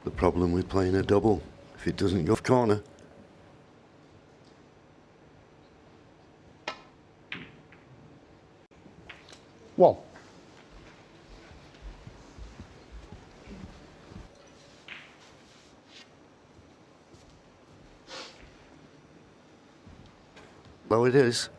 The problem with playing a double, if it doesn't go off corner. One. Oh, it is.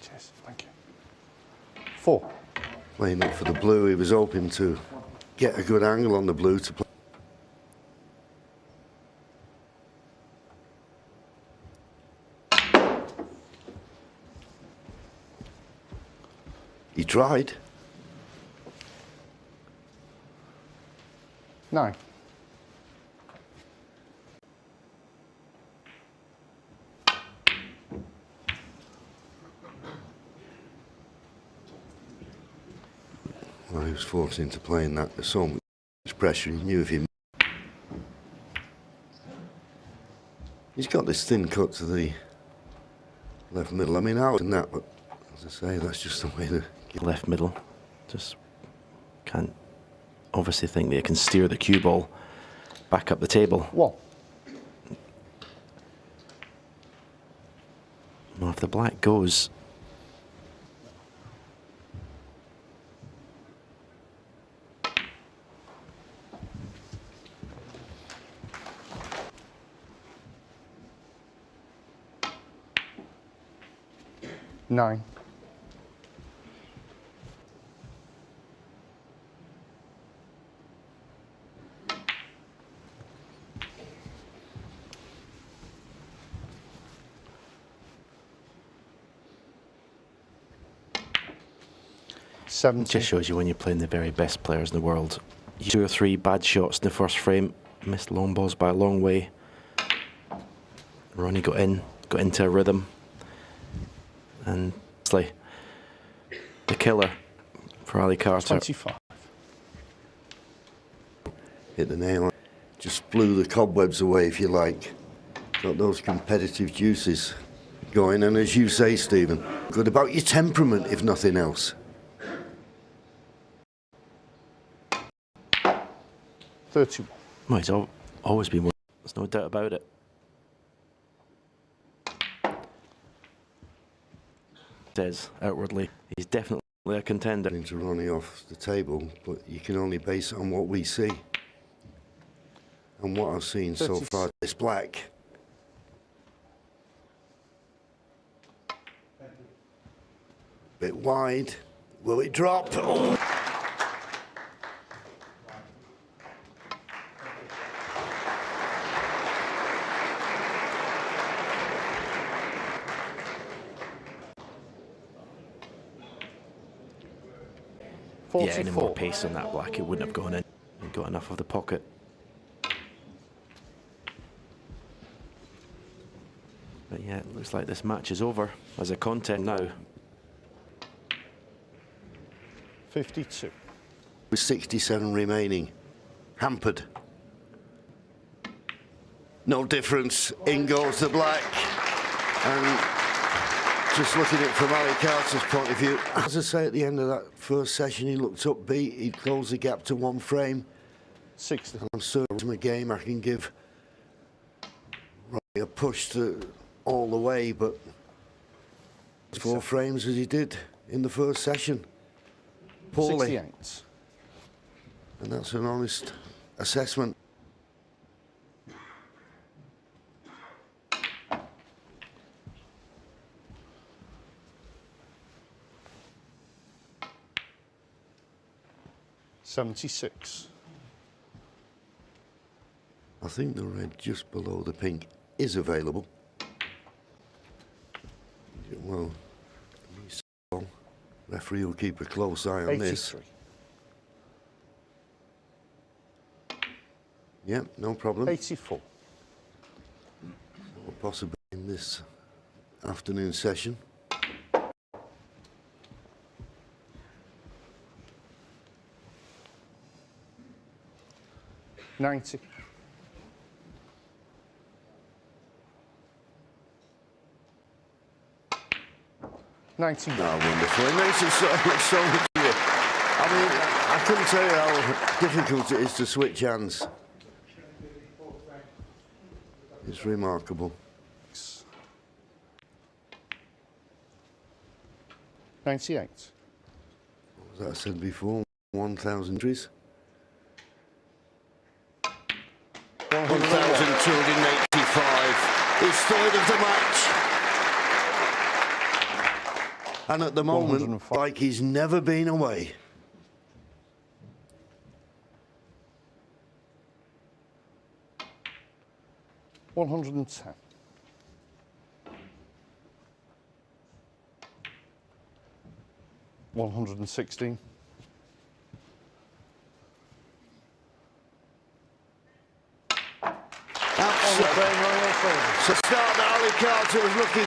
Cheers, thank you. 4. Playing up for the blue, he was hoping to get a good angle on the blue to play. He tried. 9. Well, he was forced into playing that. There's so much pressure. He knew if he... He's got this thin cut to the left middle. I mean, out in that, but as I say, that's just the way the... Left middle. Just can't obviously think that it can steer the cue ball back up the table. 1. Well, if the black goes... Nine. It just shows you when you're playing the very best players in the world. 2 or 3 bad shots in the first frame, missed long balls by a long way. Ronnie got into a rhythm. And it's like the killer for Ali Carter. 25. Hit the nail on. Just blew the cobwebs away, if you like. Got those competitive juices going, and as you say, Stephen, good about your temperament, if nothing else. 31. Well, he's always been one. There's no doubt about it. Says outwardly, he's definitely a contender. To Ronnie off the table, but you can only base it on what we see. And what I've seen so far, this black. Bit wide. Will it drop? Oh. Yeah, any more pace on that black, it wouldn't have gone in. He got enough of the pocket. But yeah, it looks like this match is over as a contest now. 52. With 67 remaining. Hampered. No difference. In goes the black. And just looking at it from Ali Carter's point of view, as I say, at the end of that first session, he looked upbeat. He closed the gap to 1 frame. 60. I'm certain from a game I can give Ronnie a push to all the way, but 4 frames as he did in the first session. Poorly. 68. And that's an honest assessment. $76. I think the red just below the pink is available. Well, referee will keep a close eye on 83. this. Yep, no problem. 84. Or possibly in this afternoon session. 90. Oh, wonderful. It makes it so much easier. I mean, I couldn't tell you how difficult it is to switch hands. It's remarkable. 98. As I said before, 1,000 entries. 1,285 is third of the match. And at the moment, 105. like he's never been away. $110. 116. So start that Ali Carter was looking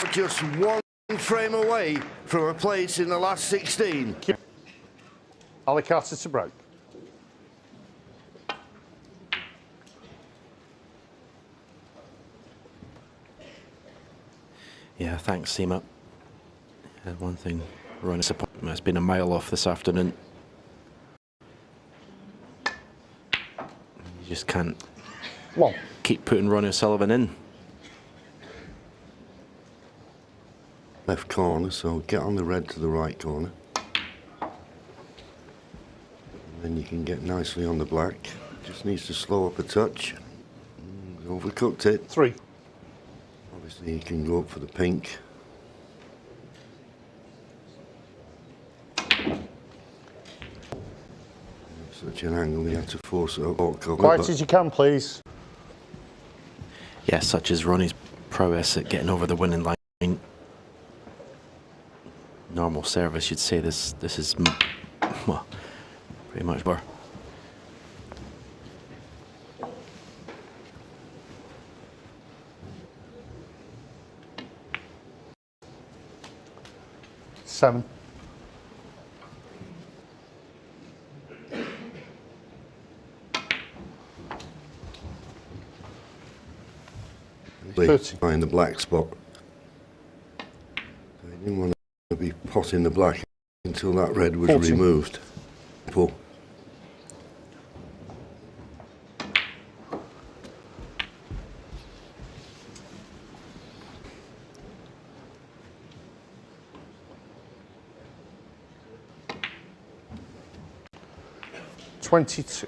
for just one frame away from a place in the last 16. Ali Carter to break. Yeah, thanks, Seema. One thing, Ronnie, it's been a mile off this afternoon. You just can't keep putting Ronnie O'Sullivan in. Left corner, so get on the red to the right corner. And then you can get nicely on the black. Just needs to slow up a touch. Overcooked it. 3. Obviously, you can go up for the pink. Such an angle, you have to force it up. Quiet as you can, please. Yeah, such as Ronnie's prowess at getting over the winning line. Normal service, you'd say this is, well, pretty much bar. Seven. Find the black spot. So he didn't want to be potting the black until that red was 40. removed. Pull. $22.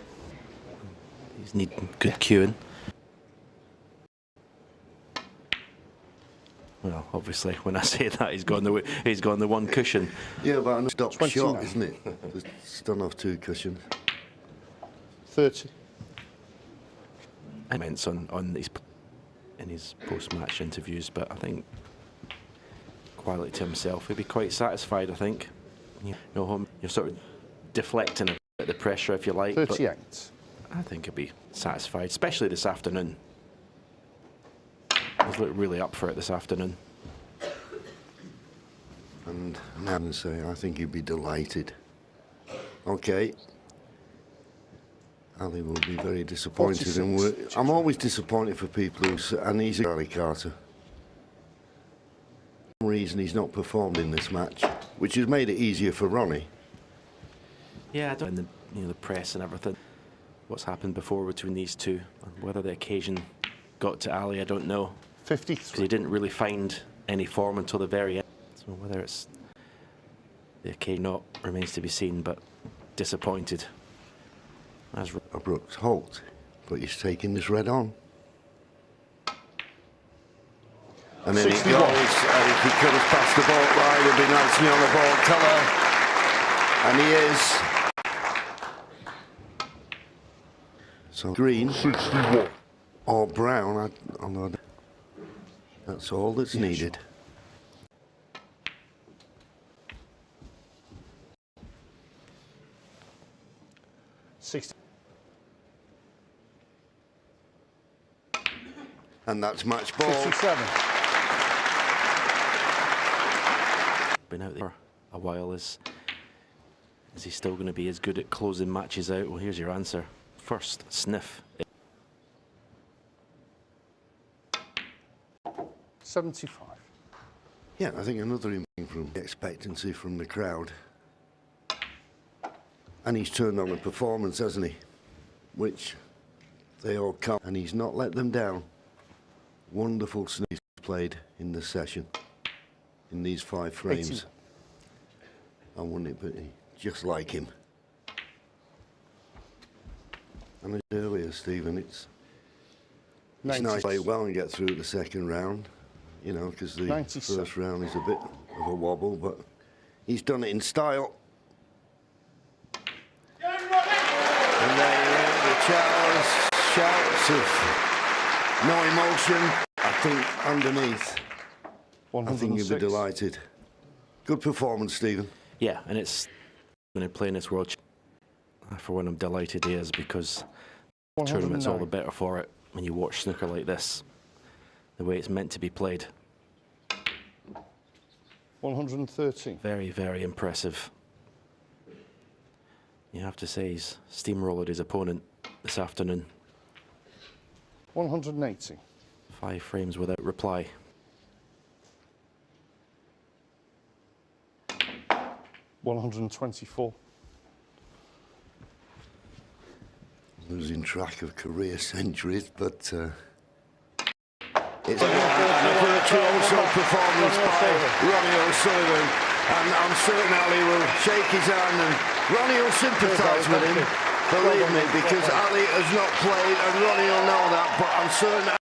He's needing good cueing. Well, obviously, when I say that, he's gone the one cushion. Yeah, but a stop 29. shot, isn't it? It's done off 2 cushions. 30. Comments on his post-match interviews, but I think quietly to himself, he'd be quite satisfied. I think. You know, you're sort of deflecting a bit of the pressure, if you like. 38. But I think he'd be satisfied, especially this afternoon. He's looked really up for it this afternoon. And now I say, I think he'd be delighted. Okay. Ali will be very disappointed. 46. And I'm always disappointed for people and he's Ali Carter. For some reason he's not performed in this match, which has made it easier for Ronnie. Yeah, I don't know, the press and everything. What's happened before between these two, and whether the occasion got to Ali, I don't know. 53. Because he didn't really find any form until the very end. So whether it's the occasion or not remains to be seen, but disappointed. As Brooks, halt, but he's taking this red on. And then 61. it goes, and if he could have passed the ball by, it'd be nicely on the ball colour. And he is. So green 61 or brown, that's all that's needed. And that's match ball. 57. been out there for a while. Is he still going to be as good at closing matches out? Well, here's your answer. first sniff. 75. Yeah, I think another impact from the expectancy from the crowd. And he's turned on a performance, hasn't he? Which they all come, and he's not let them down. Wonderful sneeze played in the session, in these 5 frames. 80. I wouldn't it be just like him? And as earlier, Stephen, it's nice to play well and get through the second round, you know, because the 97. first round is a bit of a wobble, but he's done it in style. And the shouts of no emotion. I think underneath, I think you'll be delighted. Good performance, Stephen. Yeah, and it's when I play in this World for one, I'm delighted he is, because the tournament's all the better for it when you watch snooker like this, the way it's meant to be played. 113. Very, very impressive. You have to say he's steamrolled his opponent this afternoon. 180. 5 frames without reply. 124. Losing track of career centuries, but it's a virtuoso performance by Ronnie O'Sullivan, and I'm certain Ali will shake his hand, and Ronnie will sympathise with him, believe me, because Ali has not played and Ronnie will know that, but I'm certain